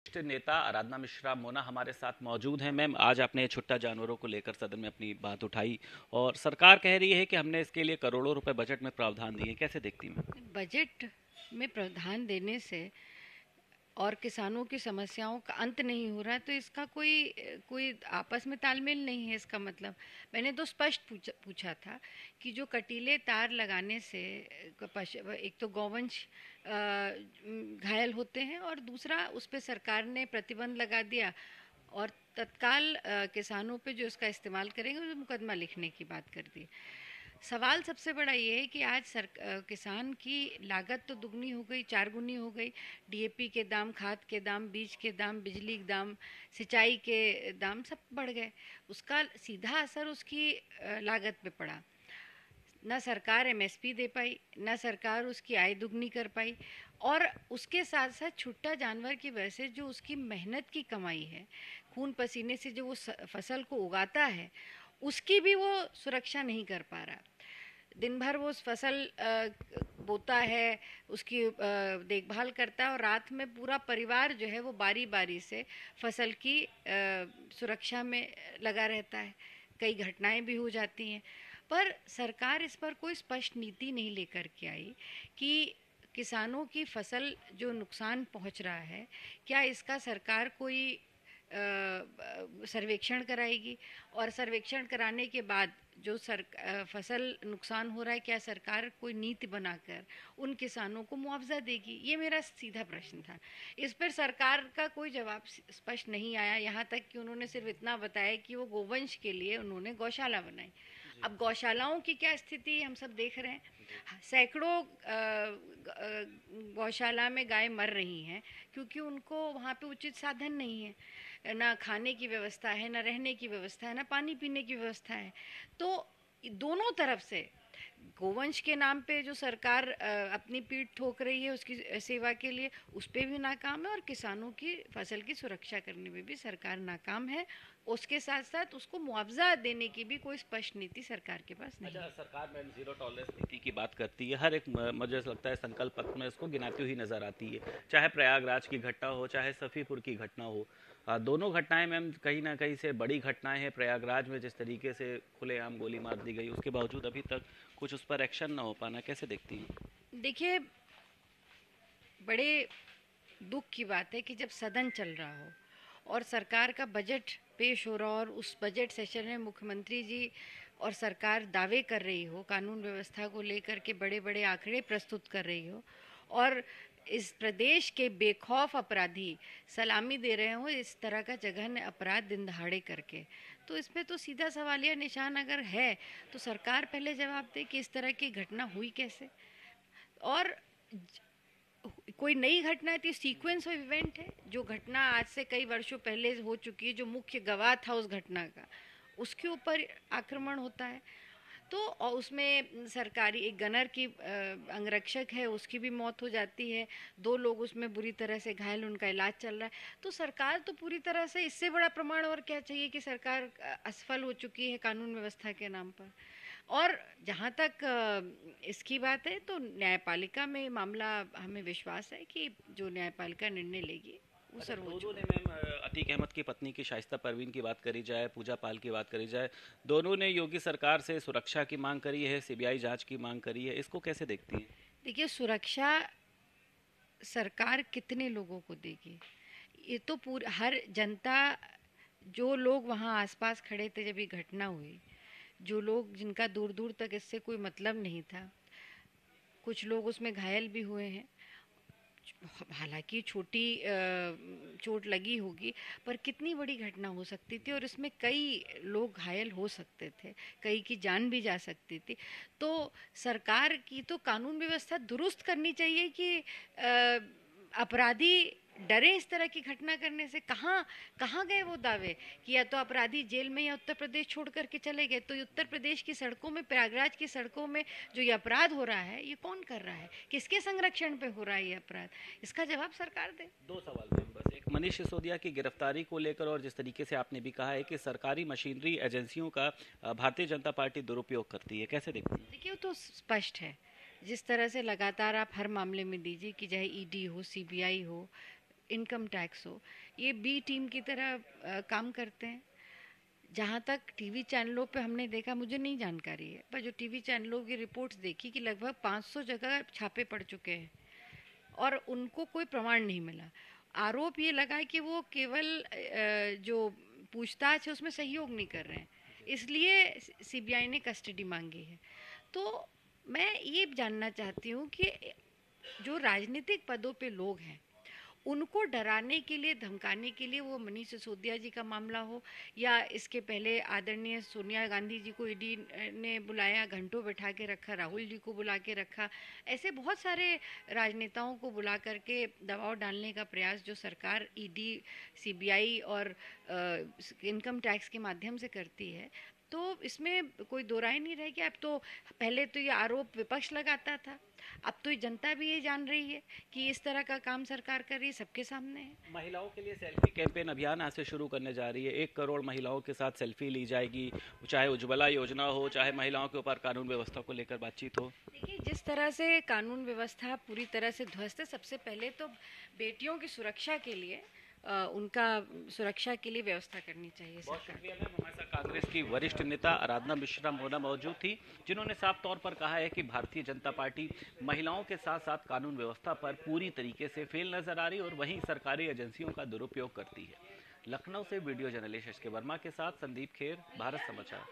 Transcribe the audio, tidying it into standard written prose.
वरिष्ठ नेता आराधना मिश्रा मोना हमारे साथ मौजूद हैं। मैम, आज आपने छुट्टा जानवरों को लेकर सदन में अपनी बात उठाई और सरकार कह रही है कि हमने इसके लिए करोड़ों रुपए बजट में प्रावधान दिए। कैसे देखती हैं? बजट में प्रावधान देने से और किसानों की समस्याओं का अंत नहीं हो रहा है, तो इसका कोई कोई आपस में तालमेल नहीं है। इसका मतलब मैंने तो स्पष्ट पूछा था कि जो कटीले तार लगाने से एक तो गौवंश घायल होते हैं और दूसरा उस पर सरकार ने प्रतिबंध लगा दिया और तत्काल किसानों पे जो इसका इस्तेमाल करेंगे उस मुकदमा लिखने की बात कर दी। सवाल सबसे बड़ा ये है कि आज किसान की लागत तो दुगनी हो गई, चार गुनी हो गई। डीएपी के दाम, खाद के दाम, बीज के दाम, बिजली के दाम, सिंचाई के दाम सब बढ़ गए। उसका सीधा असर उसकी लागत पे पड़ा। न सरकार एमएसपी दे पाई, न सरकार उसकी आय दुगनी कर पाई, और उसके साथ साथ छुट्टा जानवर की वजह से जो उसकी मेहनत की कमाई है, खून पसीने से जो वो फसल को उगाता है, उसकी भी वो सुरक्षा नहीं कर पा रहा। दिन भर वो उस फसल बोता है, उसकी देखभाल करता है, और रात में पूरा परिवार जो है वो बारी बारी से फसल की सुरक्षा में लगा रहता है। कई घटनाएं भी हो जाती हैं, पर सरकार इस पर कोई स्पष्ट नीति नहीं लेकर के आई कि किसानों की फसल जो नुकसान पहुंच रहा है, क्या इसका सरकार कोई सर्वेक्षण कराएगी, और सर्वेक्षण कराने के बाद जो फसल नुकसान हो रहा है, क्या सरकार कोई नीति बनाकर उन किसानों को मुआवजा देगी? ये मेरा सीधा प्रश्न था। इस पर सरकार का कोई जवाब स्पष्ट नहीं आया। यहाँ तक कि उन्होंने सिर्फ इतना बताया कि वो गोवंश के लिए उन्होंने गौशाला बनाई। अब गौशालाओं की क्या स्थिति हम सब देख रहे हैं। सैकड़ों गौशाला में गाय मर रही हैं क्योंकि उनको वहाँ पे उचित साधन नहीं है, ना खाने की व्यवस्था है, ना रहने की व्यवस्था है, ना पानी पीने की व्यवस्था है। तो दोनों तरफ से गोवंश के नाम पे जो सरकार अपनी पीठ ठोक रही है उसकी सेवा के लिए, उस पे भी नाकाम है, और किसानों की फसल की सुरक्षा करने में भी सरकार नाकाम है। उसके साथ साथ उसको मुआवजा देने की भी कोई स्पष्ट नीति सरकार के पास नहीं अच्छा, है। सरकार में जीरो टॉलरेंस नीति की बात करती है। हर एक मुझे ऐसा लगता है संकल्प पत्र में इसको गिनाती हुई नजर आती है। चाहे प्रयागराज की घटना हो, चाहे सफ़ीपुर की घटना हो। दोनों घटनाएं मैम कहीं ना कहीं से बड़ी घटनाएं हैं। प्रयागराज में जिस तरीके से खुलेआम गोली मार दी गई, उसके बावजूद अभी तक कुछ उस पर एक्शन ना हो पाना, कैसे देखती हैं? देखिए, बड़े दुख की बात है कि जब सदन चल रहा हो और सरकार का बजट पेश हो रहा हो, और उस बजट सेशन में मुख्यमंत्री जी और सरकार दावे कर रही हो, कानून व्यवस्था को लेकर के बड़े बड़े आंकड़े प्रस्तुत कर रही हो, और इस प्रदेश के बेखौफ अपराधी सलामी दे रहे हो इस तरह का जघन्य अपराध दिन दहाड़े करके, तो इसमें तो सीधा सवालिया निशान अगर है तो सरकार पहले जवाब दे कि इस तरह की घटना हुई कैसे। और कोई नई घटना है तो सीक्वेंस ऑफ इवेंट है। जो घटना आज से कई वर्षों पहले हो चुकी है, जो मुख्य गवाह था उस घटना का, उसके ऊपर आक्रमण होता है। तो और उसमें सरकारी एक गनर की अंगरक्षक है, उसकी भी मौत हो जाती है। दो लोग उसमें बुरी तरह से घायल, उनका इलाज चल रहा है। तो सरकार तो पूरी तरह से, इससे बड़ा प्रमाण और क्या चाहिए कि सरकार असफल हो चुकी है कानून व्यवस्था के नाम पर। और जहाँ तक इसकी बात है तो न्यायपालिका में मामला, हमें विश्वास है कि जो न्यायपालिका निर्णय लेगी वो अच्छा, सर्वोच्च दोनों ने होगा। मैम अतीक अहमद की पत्नी की शाइस्ता परवीन की बात करी जाए, पूजा पाल की बात करी जाए, दोनों ने योगी सरकार से सुरक्षा की मांग करी है, सीबीआई जांच की मांग करी है। इसको कैसे देखती हैं? देखिए, सुरक्षा सरकार कितने लोगों को देगी? ये तो पूरी हर जनता, जो लोग वहाँ आसपास खड़े थे जब ये घटना हुई, जो लोग जिनका दूर दूर तक इससे कोई मतलब नहीं था, कुछ लोग उसमें घायल भी हुए हैं। हालांकि छोटी चोट लगी होगी, पर कितनी बड़ी घटना हो सकती थी, और इसमें कई लोग घायल हो सकते थे, कई की जान भी जा सकती थी। तो सरकार की तो कानून व्यवस्था दुरुस्त करनी चाहिए कि अपराधी डरे इस तरह की घटना करने से। कहाँ कहाँ गए वो दावे कि या तो अपराधी जेल में या उत्तर प्रदेश छोड़ करके चले गए? तो उत्तर प्रदेश की सड़कों में, प्रयागराज की सड़कों में जो ये अपराध हो रहा है, ये कौन कर रहा है? किसके संरक्षण पे हो रहा है ये अपराध? इसका जवाब सरकार दे। दो सवाल मैम बस। एक, मनीष सिसोदिया की गिरफ्तारी को लेकर और जिस तरीके से आपने भी कहा है कि सरकारी मशीनरी एजेंसियों का भारतीय जनता पार्टी दुरुपयोग करती है, कैसे देखती हैं? देखिए, वो तो स्पष्ट है। जिस तरह से लगातार आप हर मामले में दीजिए कि चाहे ईडी हो, सीबीआई हो, इनकम टैक्स हो, ये बी टीम की तरह काम करते हैं। जहाँ तक टीवी चैनलों पे हमने देखा, मुझे नहीं जानकारी है, पर जो टीवी चैनलों की रिपोर्ट्स देखी कि लगभग 500 जगह छापे पड़ चुके हैं और उनको कोई प्रमाण नहीं मिला। आरोप ये लगा है कि वो केवल जो पूछताछ है उसमें सहयोग नहीं कर रहे हैं, इसलिए सीबीआई ने कस्टडी मांगी है। तो मैं ये जानना चाहती हूँ कि जो राजनीतिक पदों पे लोग हैं, उनको डराने के लिए, धमकाने के लिए, वो मनीष सिसोदिया जी का मामला हो या इसके पहले आदरणीय सोनिया गांधी जी को ईडी ने बुलाया, घंटों बैठा के रखा, राहुल जी को बुला के रखा, ऐसे बहुत सारे राजनेताओं को बुला करके दबाव डालने का प्रयास जो सरकार ईडी, सीबीआई और इनकम टैक्स के माध्यम से करती है, तो इसमें कोई दो राय नहीं रह गया। अब तो पहले तो ये आरोप विपक्ष लगाता था, अब तो ये जनता भी ये जान रही है कि इस तरह का काम सरकार कर रही है, सबके सामने है। महिलाओं के लिए सेल्फी कैंपेन अभियान आज से शुरू करने जा रही है। 1 करोड़ महिलाओं के साथ सेल्फी ली जाएगी, चाहे उज्ज्वला योजना हो, चाहे महिलाओं के ऊपर कानून व्यवस्था को लेकर बातचीत हो। देखिए, जिस तरह से कानून व्यवस्था पूरी तरह से ध्वस्त है, सबसे पहले तो बेटियों की सुरक्षा के लिए उनका सुरक्षा के लिए व्यवस्था करनी चाहिए। बहुत शुक्रिया मैम। हमारे साथ कांग्रेस की वरिष्ठ नेता आराधना मिश्रा मोना मौजूद थी, जिन्होंने साफ तौर पर कहा है कि भारतीय जनता पार्टी महिलाओं के साथ साथ कानून व्यवस्था पर पूरी तरीके से फेल नजर आ रही और वहीं सरकारी एजेंसियों का दुरुपयोग करती है। लखनऊ से वीडियो जर्नलिस्ट एस के वर्मा के साथ संदीप खेर, भारत समाचार।